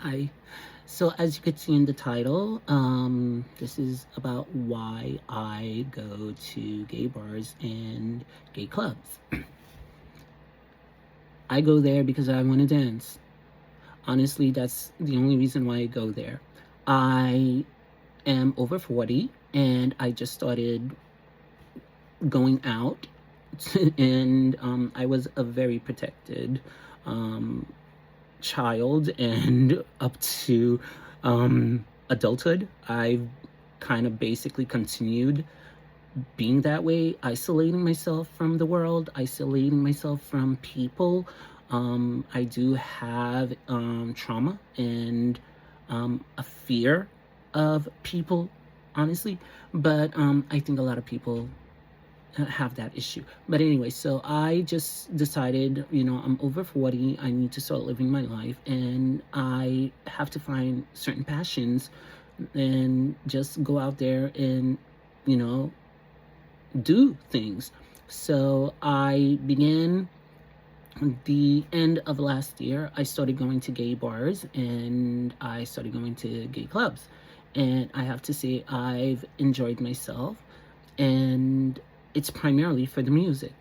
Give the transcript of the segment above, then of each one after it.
Hi. So as you could see in the title, this is about why I go to gay bars and gay clubs. I go there because I want to dance. Honestly, that's the only reason why I go there. I am over 40 and I just started going out and I was a very protected um, child, and up to adulthood, I've kind of basically continued being that way, isolating myself from the world, isolating myself from people. I do have trauma and a fear of people, honestly, but I think a lot of people have that issue. But anyway, so I just decided, I'm over 40, I need to start living my life, and I have to find certain passions and just go out there and, you know, do things. So I began the end of last year. I started going to gay bars and I started going to gay clubs. And I have to say, I've enjoyed myself, and it's primarily for the music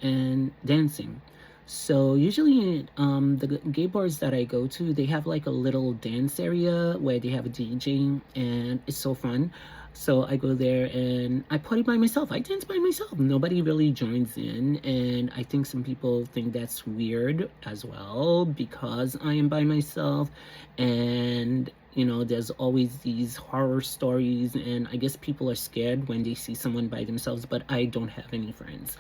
and dancing. So usually, the gay bars that I go to, they have like a little dance area where they have a DJ, and it's so fun. So I go there and I party by myself. I dance by myself. Nobody really joins in, and I think some people think that's weird as well because I am by myself, and there's always these horror stories, and I guess people are scared when they see someone by themselves, but I don't have any friends.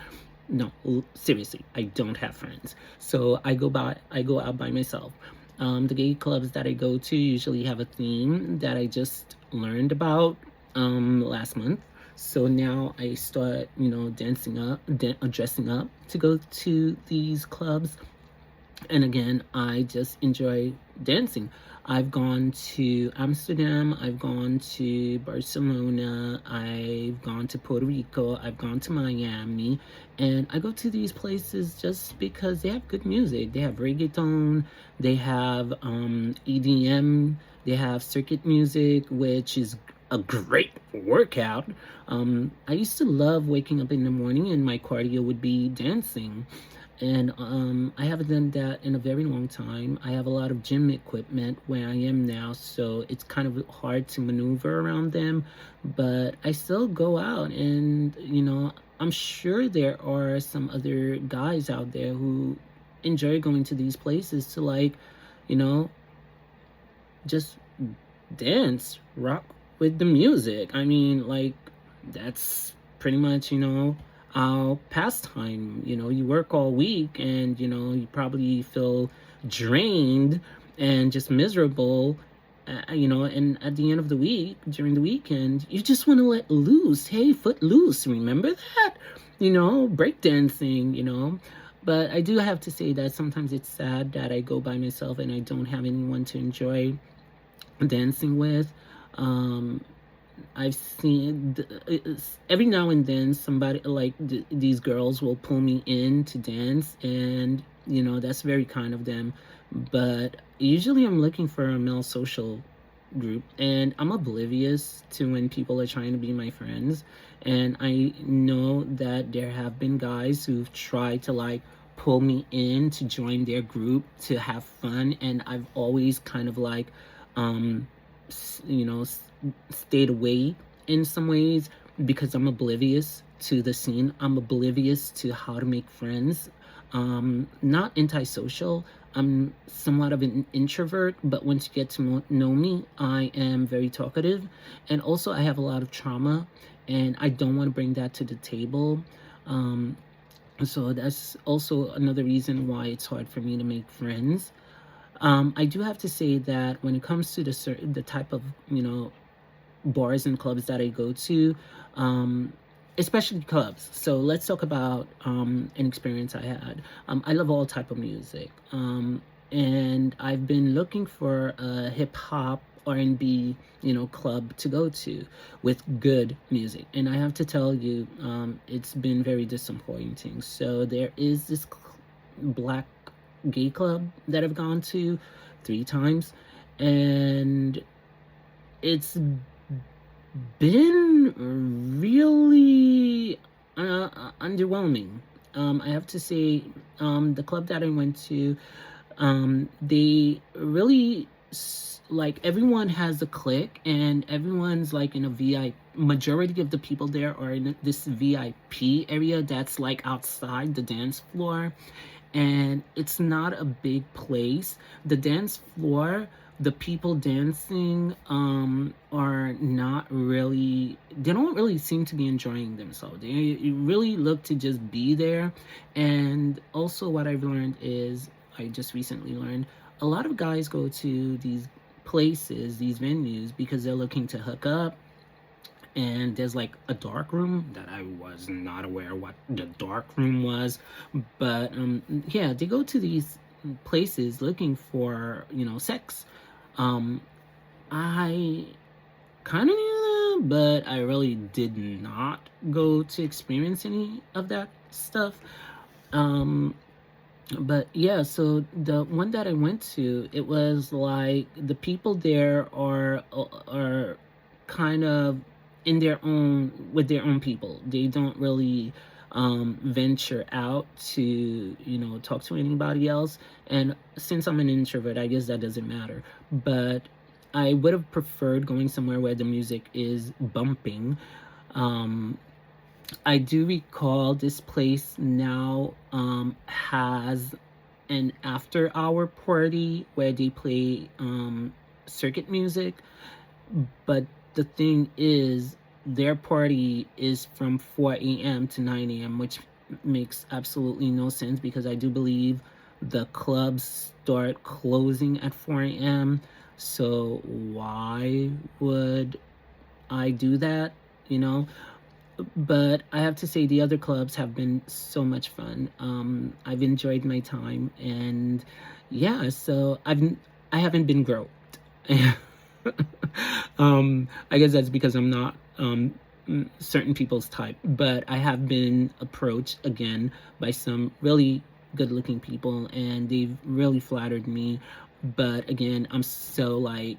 No, seriously, I don't have friends. So I go out by myself. The gay clubs that I go to usually have a theme that I just learned about last month. So now I start, dancing up, dressing up to go to these clubs, and again, I just enjoy dancing. I've gone to Amsterdam, I've gone to Barcelona, I've gone to Puerto Rico, I've gone to Miami, and I go to these places just because they have good music. They have reggaeton, they have EDM, they have circuit music, which is a great workout. I used to love waking up in the morning and my cardio would be dancing, and I haven't done that in a very long time. I have a lot of gym equipment where I am now, so it's kind of hard to maneuver around them, but I still go out, and I'm sure there are some other guys out there who enjoy going to these places to, like, you know just dance, rock with the music. I mean, like, that's pretty much, our pastime. You work all week, and, you probably feel drained and just miserable. And at the end of the week, during the weekend, you just want to let loose. Hey, foot loose. Remember that? Breakdancing, But I do have to say that sometimes it's sad that I go by myself and I don't have anyone to enjoy dancing with. Um, I've seen every now and then somebody like these girls will pull me in to dance, and that's very kind of them. But usually, I'm looking for a male social group, and I'm oblivious to when people are trying to be my friends. And I know that there have been guys who've tried to, like, pull me in to join their group to have fun, and I've always kind of like um you know stayed away in some ways because I'm oblivious to the scene. I'm oblivious to how to make friends. Not antisocial. I'm somewhat of an introvert, but once you get to know me, I am very talkative. And also, I have a lot of trauma, and I don't want to bring that to the table. Um, so that's also another reason why it's hard for me to make friends. I do have to say that when it comes to the type of bars and clubs that I go to, um, especially clubs. So let's talk about an experience I had. I love all type of music, and I've been looking for a hip hop R&B club to go to with good music, and I have to tell you, it's been very disappointing. So there is this black gay club that I've gone to 3 times, and it's been really underwhelming. I have to say, the club that I went to, they really like everyone has a clique, and everyone's like in a VIP. Majority of the people there are in this VIP area that's like outside the dance floor, and it's not a big place. The dance floor, the people dancing are not really, they don't really seem to be enjoying themselves. They really look to just be there. And also what I've learned is, I just recently learned, a lot of guys go to these places, these venues, because they're looking to hook up. And there's like a dark room that I was not aware what the dark room was. But yeah, they go to these places looking for, sex. um I kind of knew that, but I really did not go to experience any of that stuff. um but yeah, so the one that I went to, it was like the people there are kind of in their own, with their own people. They don't really venture out to, talk to anybody else. And since I'm an introvert, I guess that doesn't matter. But I would have preferred going somewhere where the music is bumping. um I do recall this place now has an after hour party where they play circuit music. But the thing is, their party is from 4 a.m. to 9 a.m., which makes absolutely no sense, because I do believe the clubs start closing at 4 a.m. So why would I do that? You know, but I have to say the other clubs have been so much fun. I've enjoyed my time, and yeah, so I haven't been groped. I guess that's because I'm not certain people's type, but I have been approached again by some really good-looking people, and they've really flattered me. But again, I'm so like,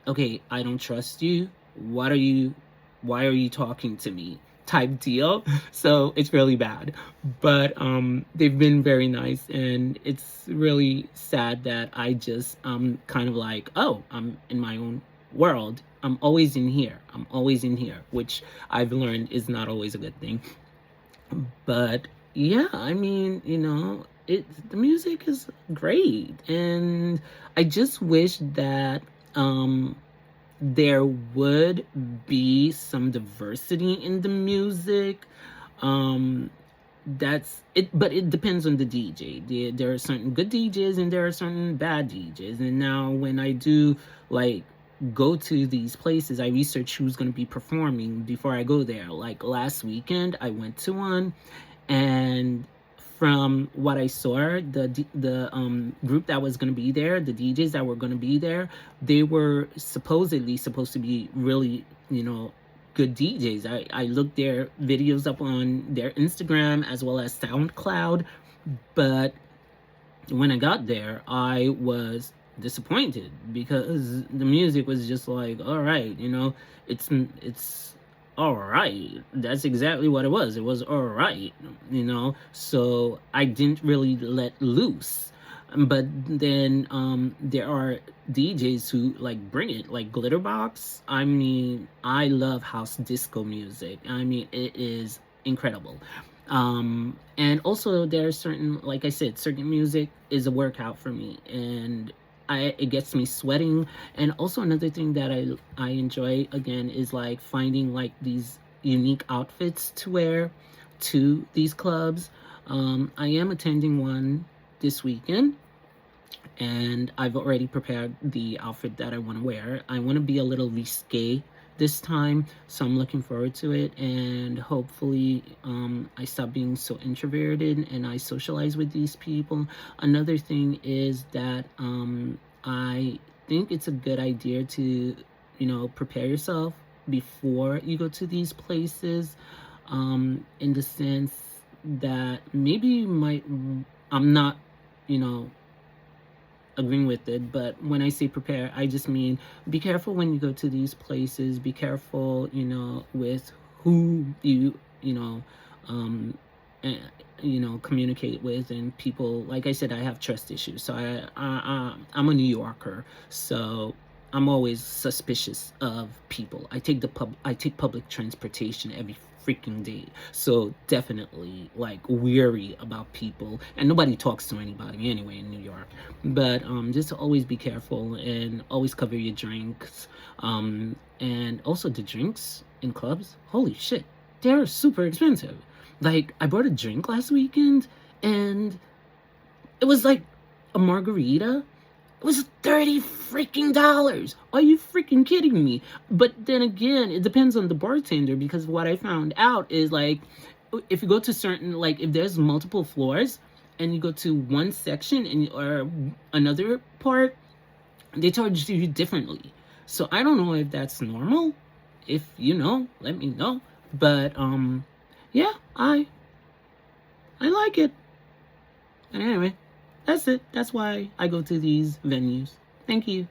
okay, I don't trust you. What are you, why are you talking to me? Type deal. So it's really bad. But they've been very nice, and it's really sad that I just kind of like, oh, I'm in my own world. I'm always in here. I'm always in here, which I've learned is not always a good thing. But yeah, I mean, the music is great, and I just wish that there would be some diversity in the music. Um, that's it, but it depends on the DJ. There are certain good DJs and there are certain bad DJs. And now, when I do like go to these places, I research who's going to be performing before I go there. Like last weekend, I went to one, and from what I saw, the group that was going to be there, the DJs that were going to be there, they were supposedly supposed to be really, good DJs. I looked their videos up on their Instagram as well as SoundCloud, but when I got there, I was disappointed because the music was just like, all right, it's all right. That's exactly what it was. It was all right, So I didn't really let loose. But then there are DJs who like bring it, like Glitterbox. I mean, I love house disco music. I mean, it is incredible. And also there are certain, like I said, certain music is a workout for me, and it gets me sweating. And also another thing that I enjoy again is like finding like these unique outfits to wear to these clubs. I am attending one this weekend, and I've already prepared the outfit that I want to wear. I want to be a little risque this time, so I'm looking forward to it. And hopefully I stop being so introverted and I socialize with these people. Another thing is that I think it's a good idea to prepare yourself before you go to these places, in the sense that maybe you might, I'm not, you know agreeing with it. But when I say prepare, I just mean be careful when you go to these places. Be careful, with who um, eh, communicate with, and people. Like I said, I have trust issues, so I'm a New Yorker, so I'm always suspicious of people. I take public transportation every freaking day. So definitely like weary about people, and nobody talks to anybody anyway in New York. But just always be careful and always cover your drinks. And also the drinks in clubs, holy shit, they're super expensive. Like I bought a drink last weekend and it was like a margarita. It was $30 freaking dollars. Are you freaking kidding me? But then again, it depends on the bartender, because what I found out is like if you go to certain, like if there's multiple floors and you go to one section and or another part, they charge you differently. So I don't know if that's normal. If you know, let me know. But yeah, I like it. And anyway, that's it. That's why I go to these venues. Thank you.